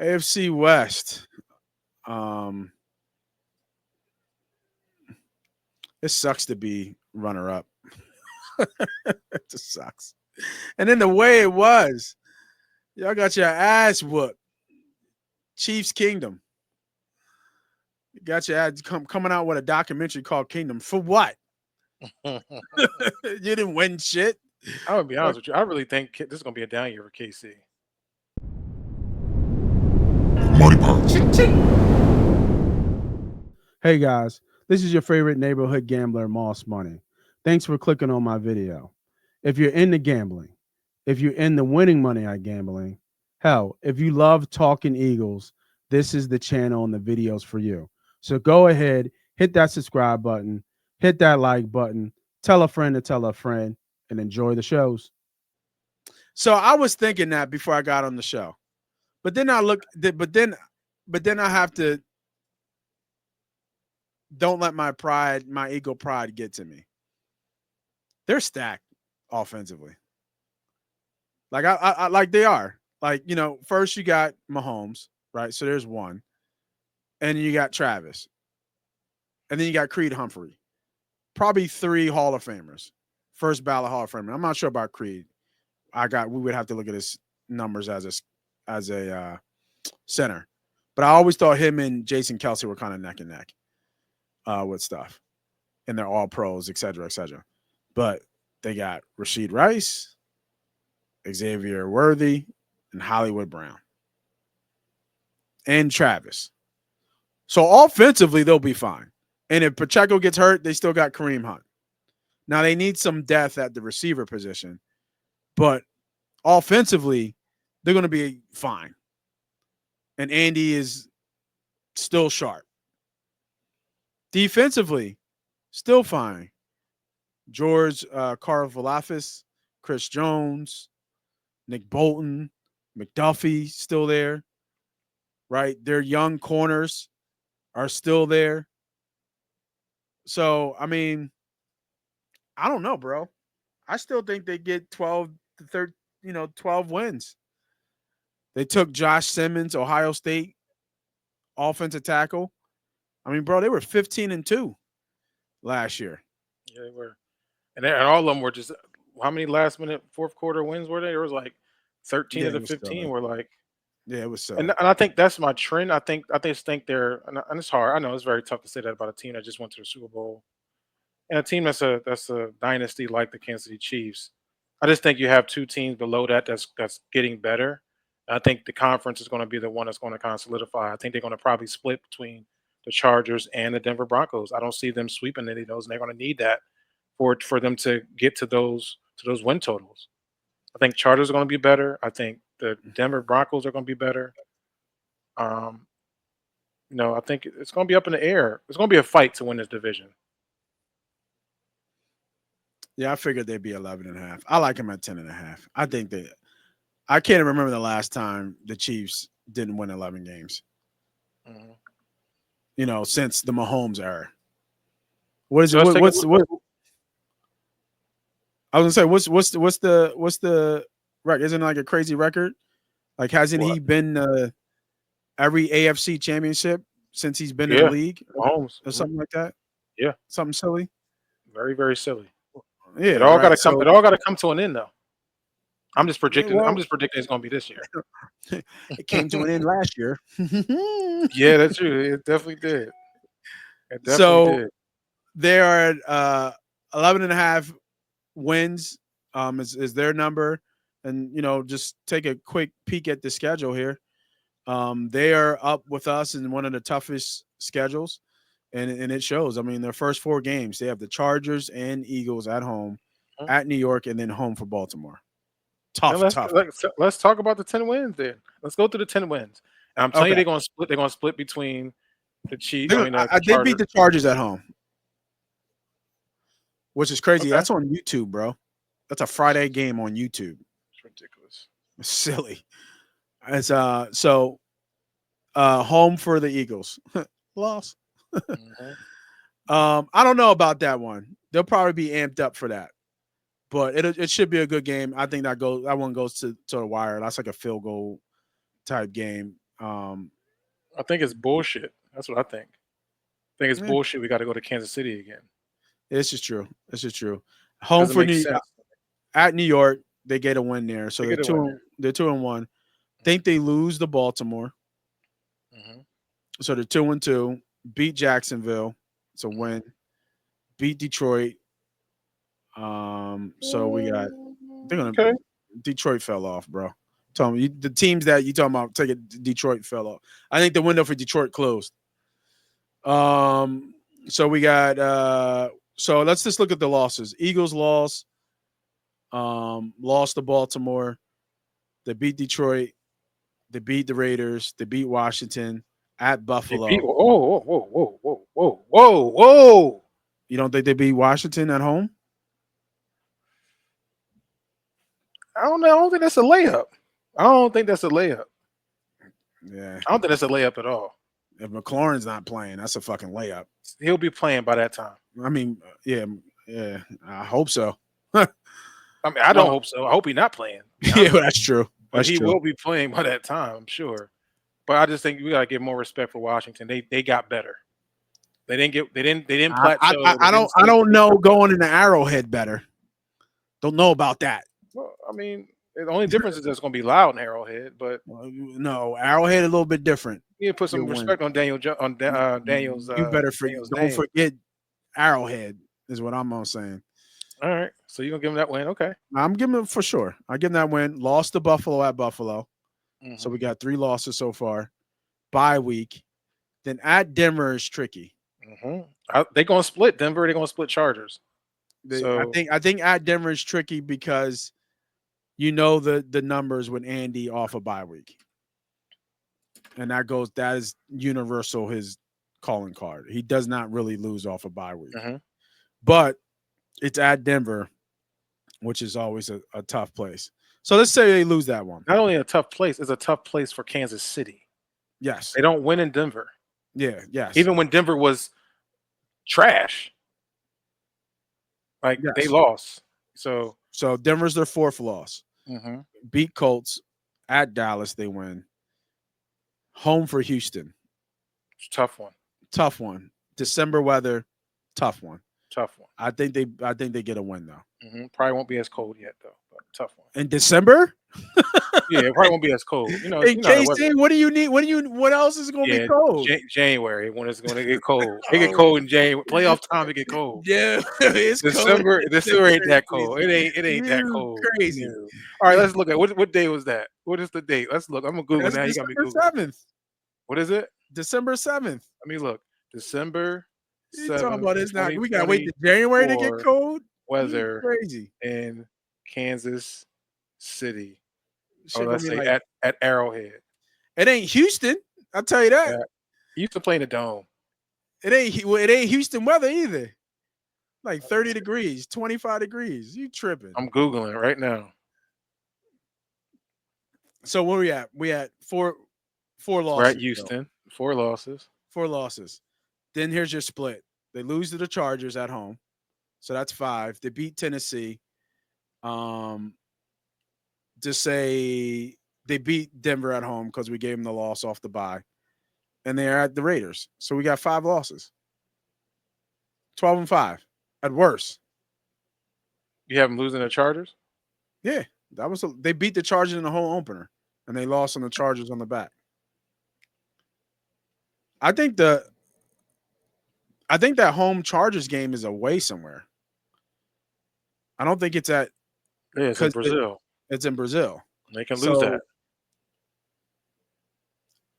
AFC West. Um, it sucks to be runner up. It just sucks. And then the way it was, y'all got your ass whooped. Chiefs Kingdom. You got your ass coming out with a documentary called Kingdom. For what? You didn't win shit. I'm gonna be honest with you. I really think this is gonna be a down year for KC. Money Pots. Hey guys, this is your favorite neighborhood gambler, Moss Money. Thanks for clicking on my video. If you're into gambling, if you're into winning money at gambling, hell, if you love talking Eagles, this is the channel and the videos for you. So go ahead, hit that subscribe button, hit that like button, tell a friend to tell a friend, and enjoy the shows. So I was thinking that before I got on the show, but then I have to. Don't let my pride, my ego pride get to me. They're stacked offensively. Like I like they are. Like, first you got Mahomes, right? So there's one. And then you got Travis. And then you got Creed Humphrey. Probably 3 Hall of Famers. First ballot Hall of Famer. I'm not sure about Creed. We would have to look at his numbers as a center. But I always thought him and Jason Kelsey were kind of neck and neck. With stuff, and they're all pros, et cetera, et cetera. But they got Rashid Rice, Xavier Worthy, and Hollywood Brown, and Travis. So offensively, they'll be fine. And if Pacheco gets hurt, they still got Kareem Hunt. Now they need some depth at the receiver position, but offensively, they're going to be fine. And Andy is still sharp. Defensively, still fine. George Karlaftis, Chris Jones, Nick Bolton, McDuffie still there, right? Their young corners are still there. So, I mean, I don't know, bro. I still think they get 12 to 13, 12 wins. They took Josh Simmons, Ohio State offensive tackle. I mean, bro, they were 15-2 last year. Yeah, they were, and all of them were just how many last minute fourth quarter wins were they? There was like 13 of the 15 were like. Yeah, it was so. And I think that's my trend. I just think they're, and it's hard. I know it's very tough to say that about a team that just went to the Super Bowl, and a team that's a dynasty like the Kansas City Chiefs. I just think you have 2 teams below that that's getting better. I think the conference is going to be the one that's going to kind of solidify. I think they're going to probably split between the Chargers and the Denver Broncos. I don't see them sweeping any of those, and they're going to need that for them to get to those win totals. I think Chargers are going to be better. I think the Denver Broncos are going to be better. I think it's going to be up in the air. It's going to be a fight to win this division. Yeah, I figured they'd be 11.5. I like them at 10.5. I can't remember the last time the Chiefs didn't win 11 games. Mm-hmm. Since the Mahomes era. What is it? What? I was gonna say, what's the record? Isn't it like a crazy record? Like, hasn't he been every AFC championship since he's been in the league? Mahomes or something like that? Yeah, something silly. Very, very silly. Yeah, it all got to come. It all got to come to an end, though. I'm just predicting. I'm just predicting it's going to be this year. It came to an end last year. Yeah, that's true. It definitely did. It definitely did. They are at 11.5 wins. Is their number, and just take a quick peek at the schedule here. They are up with us in one of the toughest schedules, and it shows. I mean, their first 4 games, they have the Chargers and Eagles at home, at New York, and then home for Baltimore. Tough. Let's talk about the 10 wins then. Let's go through the 10 wins. And I'm telling you, they're going to split. They're going to split between the Chiefs. They beat the Chargers at home, which is crazy. Okay. That's on YouTube, bro. That's a Friday game on YouTube. It's ridiculous. It's silly. It's home for the Eagles. Loss. Mm-hmm. I don't know about that one. They'll probably be amped up for that. But it should be a good game. I think that one goes to the wire. That's like a field goal type game. I think it's bullshit. That's what I think. I think it's bullshit. We got to go to Kansas City again. This is true. This is true. Home Doesn't for make New sense. at New York, they get a win there. So They they're get a win they're 2-1. Think they lose to Baltimore. Mhm. So they're 2-2. Beat Jacksonville. It's a win. Beat Detroit. So we got they're gonna Okay. Detroit fell off, bro. Tell me the teams that you talking about taking Detroit fell off. I think the window for Detroit closed. So we got so let's just look at the losses. Eagles lost. Lost to Baltimore. They beat Detroit. They beat the Raiders. They beat Washington at Buffalo. Whoa. You don't think they beat Washington at home? I don't know. I don't think that's a layup. I don't think that's a layup. Yeah. I don't think that's a layup at all. If McLaurin's not playing, that's a fucking layup. He'll be playing by that time. I mean, yeah. I hope so. I mean, I don't hope so. I hope he's not playing. Yeah, that's true. But he will be playing by that time, I'm sure. But I just think we gotta give more respect for Washington. They got better. They didn't plateau. I don't know going into Arrowhead better. Don't know about that. Well, I mean, the only difference is it's going to be loud in Arrowhead, but no, Arrowhead a little bit different. You put some respect on Daniel's. You better don't forget Arrowhead is what I'm saying. All right, so you're gonna give him that win, okay? I'm giving him for sure. I give him that win. Lost to Buffalo at Buffalo, so we got 3 losses so far. Bye week, then at Denver is tricky. They're gonna split Denver. They're gonna split Chargers. I think at Denver is tricky because you know the numbers with Andy off a bye week. And that is universal his calling card. He does not really lose off a bye week. But it's at Denver, which is always a tough place. So let's say they lose that one. Not only a tough place, it's a tough place for Kansas City. Yes. They don't win in Denver. Yeah, yes. Even when Denver was trash. They lost. So Denver's their 4th loss. Beat Colts at Dallas, they win. Home for Houston. It's a tough one. Tough one. December weather, tough one. Tough one. I think they get a win though. Probably won't be as cold yet though, but tough one. In December? Yeah, it probably won't be as cold. In KC, what do you need? What else is going to be cold? January when it's going to get cold. It get cold in January. Playoff time, it get cold. Yeah, it's December. Cold. December ain't that cold. It ain't that cold. Crazy. Yeah. All right, let's look at what day was that? What is the date? Let's look. I'm gonna Google now. You got me Google. December 7th. What is it? December 7th. Let me look. December 7th. You talking about this now? We gotta wait to January to get cold. Weather crazy in Kansas City. Oh, let's say at Arrowhead. It ain't Houston. I'll tell you that. Yeah. You used to play in the dome. It ain't Houston weather either. Like 30 degrees, 25 degrees. You tripping. I'm Googling right now. So where we at? We at four losses. We're at Houston. 4 losses. 4 losses. Then here's your split. They lose to the Chargers at home. So that's 5. They beat Tennessee. To say they beat Denver at home because we gave them the loss off the bye. And they're at the Raiders. So we got 5 losses. 12-5 at worst. You have them losing the Chargers? Yeah. They beat the Chargers in the home opener. And they lost on the Chargers on the back. I think that home Chargers game is away somewhere. I don't think it's at. Yeah, it's in Brazil. It's in Brazil. They can lose that.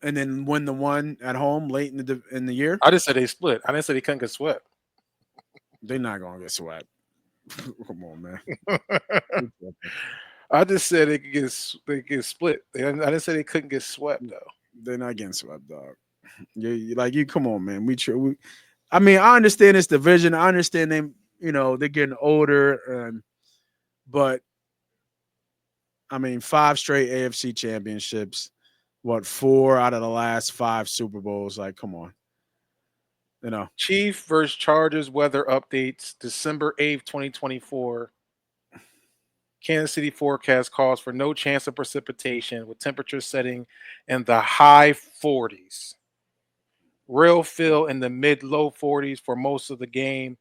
And then win the one at home late in the year. I just said they split. I didn't say they couldn't get swept. They're not gonna get swept. Come on, man. I just said they get split. I didn't say they couldn't get swept though. They're not getting swept, dog. You come on, man. I mean, I understand this division. I understand them. They're getting older, but I mean, 5 straight AFC championships. 4 out of the last 5 Super Bowls? Like, come on. Chief versus Chargers weather updates, December 8th, 2024. Kansas City forecast calls for no chance of precipitation with temperatures setting in the high 40s. Real feel in the mid-low 40s for most of the game.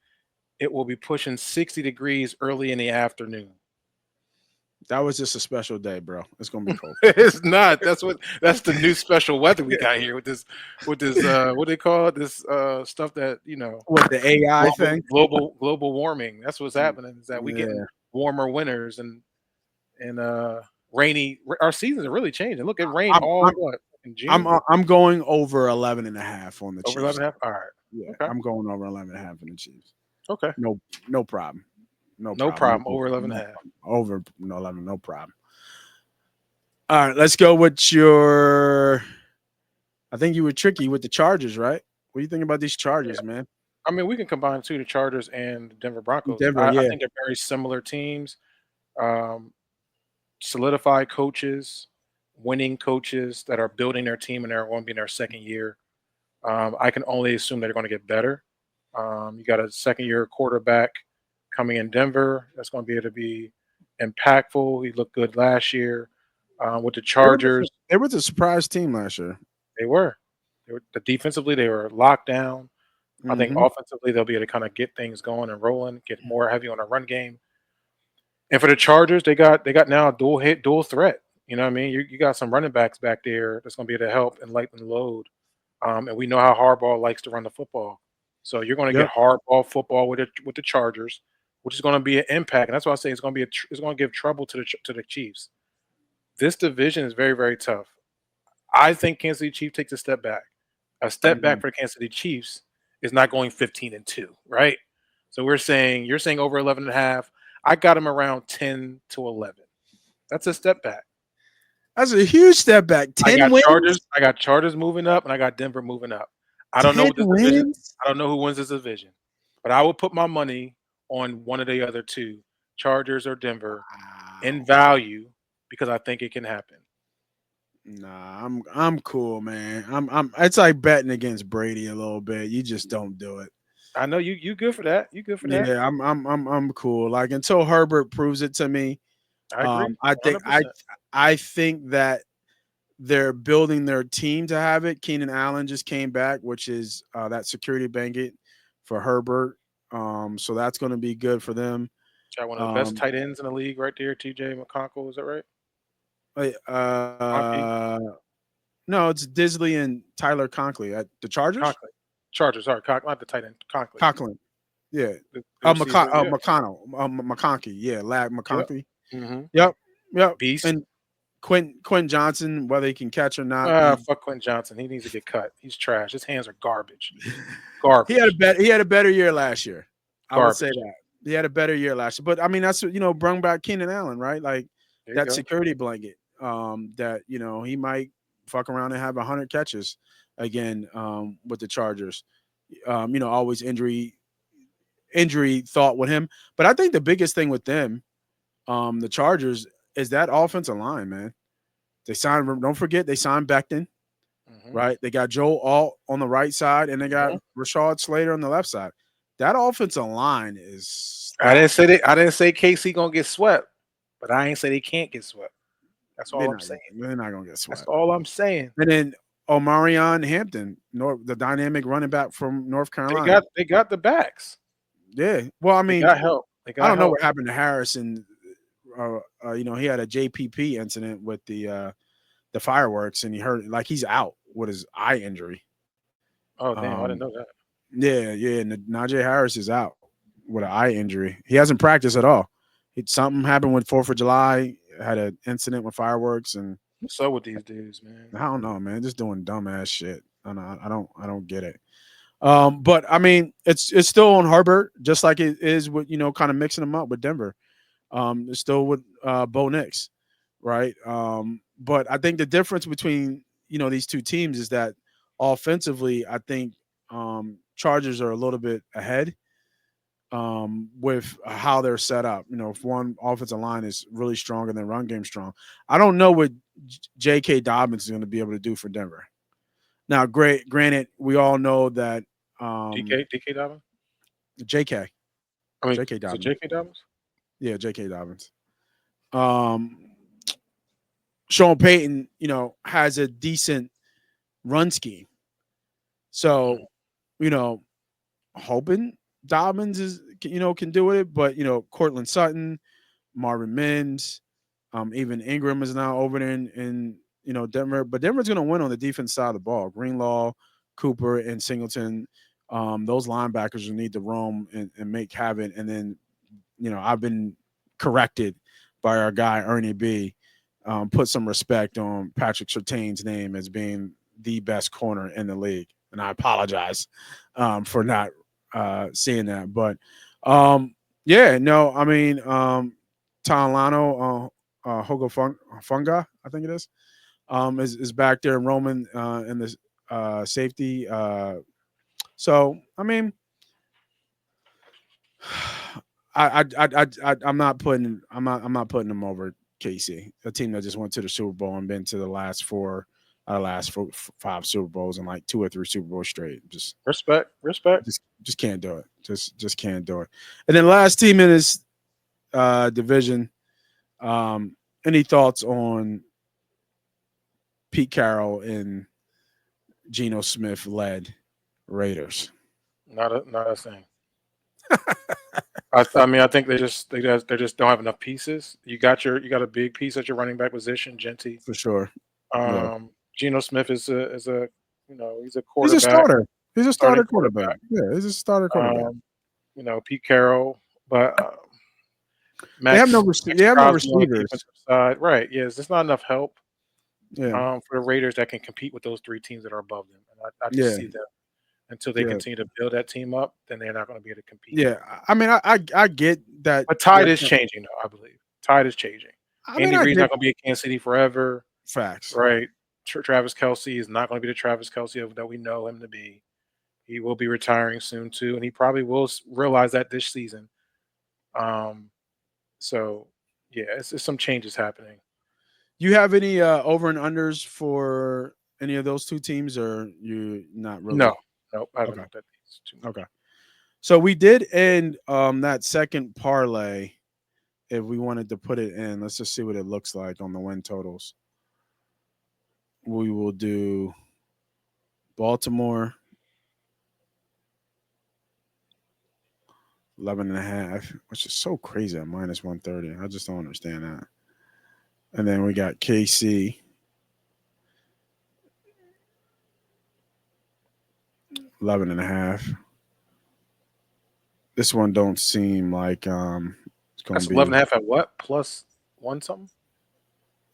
It will be pushing 60 degrees early in the afternoon. That was just a special day, bro. It's gonna be cold. It's not. That's the new special weather we got here with this what they call it? This stuff that, With the AI thing. global warming. That's what's happening, is that we getting warmer winters and rainy. Our seasons are really changing. Look, it rained in June? I'm going over 11 and a half on the Over Chiefs. 11.5? All right. Yeah, Okay. I'm going over 11 and a half in the Chiefs. Okay. No problem. No problem. Over 11 and a half. Over 11, no problem. All right, let's go with your. I think you were tricky with the Chargers, right? What do you think about these Chargers, man? I mean, we can combine the Chargers and the Denver Broncos. Denver, I yeah. think they're very similar teams. Solidified coaches, winning coaches that are building their team, and they're going to be in their second year. I can only assume they're going to get better. You got a second-year quarterback coming in Denver that's going to be able to be impactful. He looked good last year. With the Chargers, they were the surprise team last year. They were defensively, they were locked down. I think offensively they'll be able to kind of get things going and rolling, get more heavy on a run game. And for the Chargers, they got now a dual threat. You know what I mean? You got some running backs back there that's going to be able to help and lighten the load. And we know how Harbaugh likes to run the football. So you're going to get hardball football with the Chargers, which is going to be an impact. And that's why I say it's going to give trouble to the Chiefs. This division is very, very tough. I think Kansas City Chiefs takes a step back. A step back for the Kansas City Chiefs is not going 15-2, right? So you're saying over 11.5. I got them around 10 to 11. That's a step back. That's a huge step back. 10 wins. I got Chargers moving up, and I got Denver moving up. I don't know what this division. I don't know who wins this division, but I would put my money on one of the other two, Chargers or Denver, in value, because I think it can happen. Nah, I'm cool, man. I'm. It's like betting against Brady a little bit. You just don't do it. I know you good for that. You good for that. Yeah, I'm cool. Like, until Herbert proves it to me. I agree. I think that they're building their team to have it. Keenan Allen just came back, which is that security blanket for Herbert. So that's going to be good for them. Got one of the best tight ends in the league right there, TJ McConkle. Is that right? No, it's Disley and Tyler Conklin at the Chargers. Chargers, sorry, not the tight end. Conklin. Yeah. McConkey. Yeah, Lad McConkey. Yep. Beast. And Quentin Johnson, whether he can catch or not. Fuck Quentin Johnson. He needs to get cut. He's trash. His hands are garbage. Garbage. He had a better year last year. I would say that. He had a better year last year. But I mean, that's, bring back Keenan Allen, right? Like that security blanket. That, he might fuck around and have 100 catches again with the Chargers. Always injury thought with him. But I think the biggest thing with them, the Chargers, is that offensive line, man. Don't forget they signed Becton, right? They got Joe Alt on the right side, and they got Rashad Slater on the left side. That offensive line is. I didn't say KC gonna get swept, but I ain't say they can't get swept. That's all I'm saying. They're not gonna get swept. That's all I'm saying. And then Omarion Hampton, the dynamic running back from North Carolina. They got the backs. Yeah. Well, I mean, they got help. I don't know what happened to Harrison. He had a JPP incident with the fireworks, and he hurt, like, he's out with his eye injury. Oh damn! I didn't know that. Yeah. And Najee Harris is out with an eye injury. He hasn't practiced at all. Something happened with 4th of July. Had an incident with fireworks, and what's up with these dudes, man? I don't know, man. Just doing dumbass shit. I don't get it. But I mean, it's still on Herbert, just like it is with, kind of mixing them up with Denver. It's still with Bo Nix, right? But I think the difference between these two teams is that offensively, I think Chargers are a little bit ahead with how they're set up. If one offensive line is really strong and then run game strong, I don't know what J.K. Dobbins is going to be able to do for Denver. Now, granted, we all know that DK Dobbins? J.K. I mean, J.K. Dobbins. J.K. Dobbins? Yeah, J.K. Dobbins. Sean Payton, has a decent run scheme. So, you know, hoping Dobbins can do it, but Cortland Sutton, Marvin Mims, even Ingram is now over there in Denver. But Denver's going to win on the defense side of the ball. Greenlaw, Cooper, and Singleton. Those linebackers will need to roam and make havoc. And then, I've been corrected by our guy Ernie B. Put some respect on Patrick Surtain's name as being the best corner in the league, and I apologize for not seeing that. But Talano Funga, I think it is back there, Roman in the safety. So I mean, I'm not putting them over KC, a team that just went to the Super Bowl and been to the last five Super Bowls and like 2 or 3 Super Bowls straight. Just respect. Just can't do it. Just can't do it. And then last team in this division. Any thoughts on Pete Carroll and Geno Smith led Raiders? Not a thing. I mean, I think they just don't have enough pieces. You got a big piece at your running back position, Genty, for sure. Geno Smith is a he's a quarterback. He's a starter. He's a starter quarterback. Yeah, he's a starter quarterback. Pete Carroll, but they have no receivers. Side. Right? Yes, there's not enough help. Yeah. For the Raiders that can compete with those 3 teams that are above them, and I just see them. Until they continue to build that team up, then they're not going to be able to compete. Yeah, I mean, I get that. But tide is changing, though, I believe. Tide is changing. Andy Reid's not going to be in Kansas City forever. Facts. Right. Travis Kelce is not going to be the Travis Kelce that we know him to be. He will be retiring soon, too, and he probably will realize that this season. So, yeah, it's some changes happening. You have any over and unders for any of those 2 teams, or you not really? No. Nope, I haven't looked at these too much. Okay. So we did end that second parlay. If we wanted to put it in, let's just see what it looks like on the win totals. We will do Baltimore 11.5, which is so crazy at -130. I just don't understand that. And then we got KC 11.5. This one don't seem like it's going to be 11.5 at what? Plus 1 something?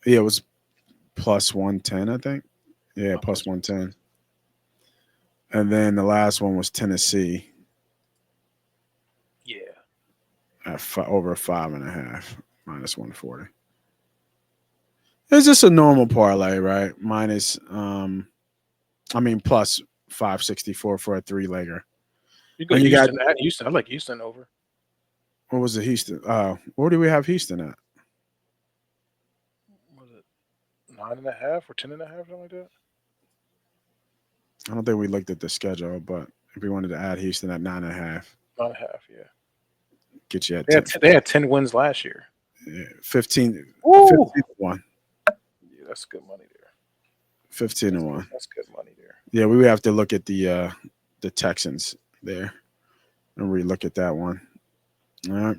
Yeah, it was plus 110, I think. Yeah, plus 110. And then the last one was Tennessee. Yeah. At over 5.5, -140. It's just a normal parlay, right? Plus 564 for a 3-legger. You got Houston at Houston. I like Houston over. What was the Houston? Where do we have Houston at? Was it 9.5 or 10.5, something like that? I don't think we looked at the schedule, but if we wanted to add Houston at 9.5. 9.5, yeah. Get you at 10. They had 10 wins last year. Yeah, 15. 15-1. Yeah, that's good money there. 15-1. That's good money there. Yeah, we would have to look at the Texans there and relook at that one. All right.